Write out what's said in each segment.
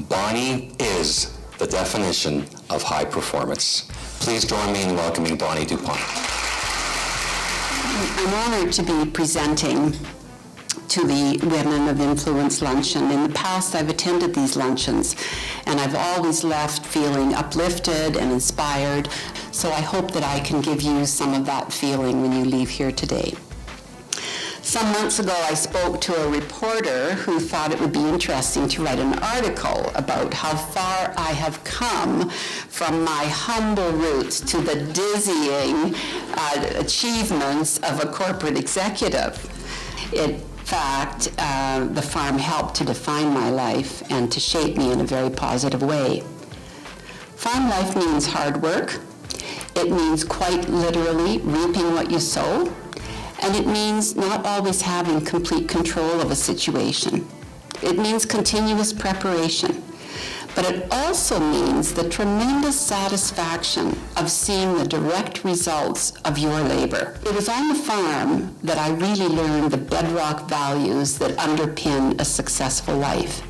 Bonnie is the definition of high performance. Please join me in welcoming Bonnie Dupont. I'm honored to be presenting to the Women of Influence Luncheon. In the past, I've attended these luncheons, and I've always left feeling uplifted and inspired, so I hope that I can give you some of that feeling when you leave here today. Some months ago, I spoke to a reporter who thought it would be interesting to write an article about how far I have come from my humble roots to the dizzying achievements of a corporate executive. In fact, the farm helped to define my life and to shape me in a very positive way. Farm life means hard work. It means quite literally reaping what you sow. And it means not always having complete control of a situation. It means continuous preparation. But it also means the tremendous satisfaction of seeing the direct results of your labor. It was on the farm that I really learned the bedrock values that underpin a successful life: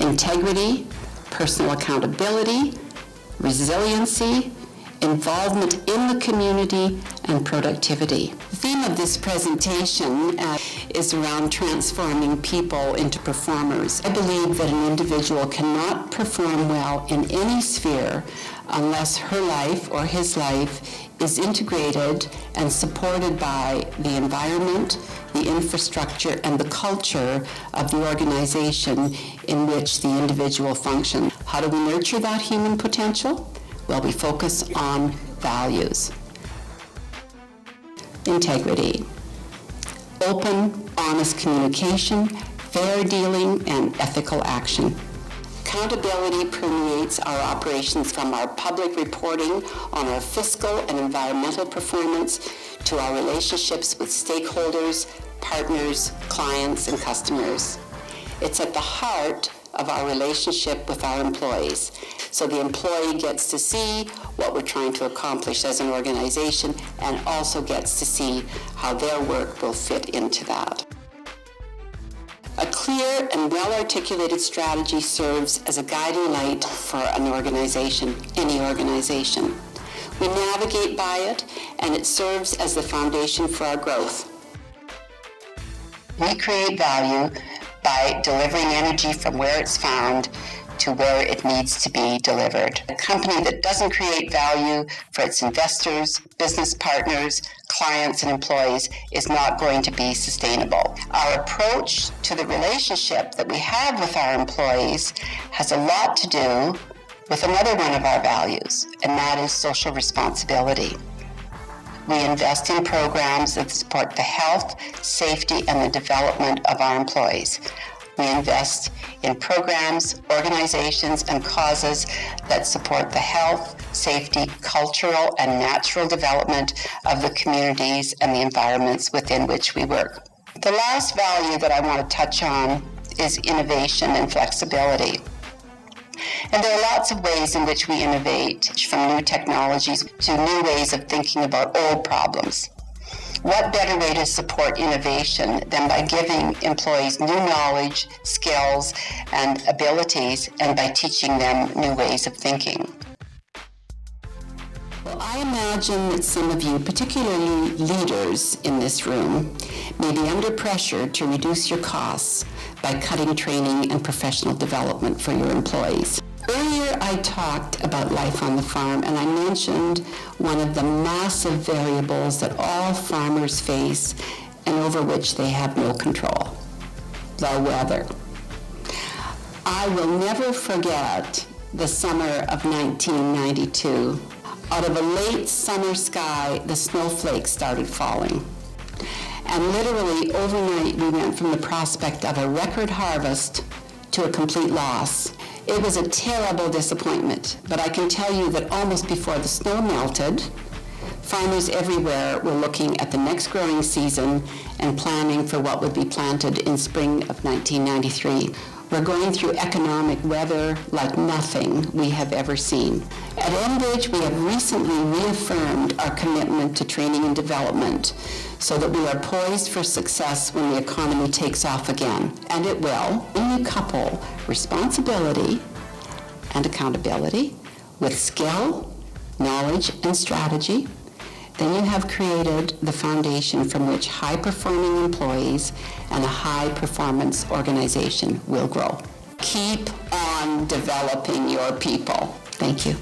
integrity, personal accountability, resiliency, involvement in the community, and productivity. The theme of this presentation is around transforming people into performers. I believe that an individual cannot perform well in any sphere unless her life or his life is integrated and supported by the environment, the infrastructure, and the culture of the organization in which the individual functions. How do we nurture that human potential? Well, we focus on values. Integrity, open, honest communication, fair dealing, and ethical action. Accountability permeates our operations, from our public reporting on our fiscal and environmental performance to our relationships with stakeholders, partners, clients, and customers. It's at the heart of our relationship with our employees. So the employee gets to see what we're trying to accomplish as an organization, and also gets to see how their work will fit into that. A clear and well-articulated strategy serves as a guiding light for an organization, any organization. We navigate by it, and it serves as the foundation for our growth. We create value by delivering energy from where it's found to where it needs to be delivered. A company that doesn't create value for its investors, business partners, clients, and employees is not going to be sustainable. Our approach to the relationship that we have with our employees has a lot to do with another one of our values, and that is social responsibility. We invest in programs that support the health, safety, and the development of our employees. We invest in programs, organizations, and causes that support the health, safety, cultural, and natural development of the communities and the environments within which we work. The last value that I want to touch on is innovation and flexibility. And there are lots of ways in which we innovate, from new technologies to new ways of thinking about old problems. What better way to support innovation than by giving employees new knowledge, skills, and abilities, and by teaching them new ways of thinking? Well, I imagine that some of you, particularly leaders in this room, may be under pressure to reduce your costs by cutting training and professional development for your employees. Earlier, I talked about life on the farm, and I mentioned one of the massive variables that all farmers face and over which they have no control: the weather. I will never forget the summer of 1992. Out of a late summer sky, the snowflakes started falling. And literally overnight, we went from the prospect of a record harvest to a complete loss. It was a terrible disappointment, but I can tell you that almost before the snow melted, farmers everywhere were looking at the next growing season and planning for what would be planted in spring of 1993. We're going through economic weather like nothing we have ever seen. At Enbridge, we have recently reaffirmed our commitment to training and development so that we are poised for success when the economy takes off again, and it will. When you couple responsibility, and accountability with skill, knowledge, and strategy, then you have created the foundation from which high-performing employees and a high-performance organization will grow. Keep on developing your people. Thank you.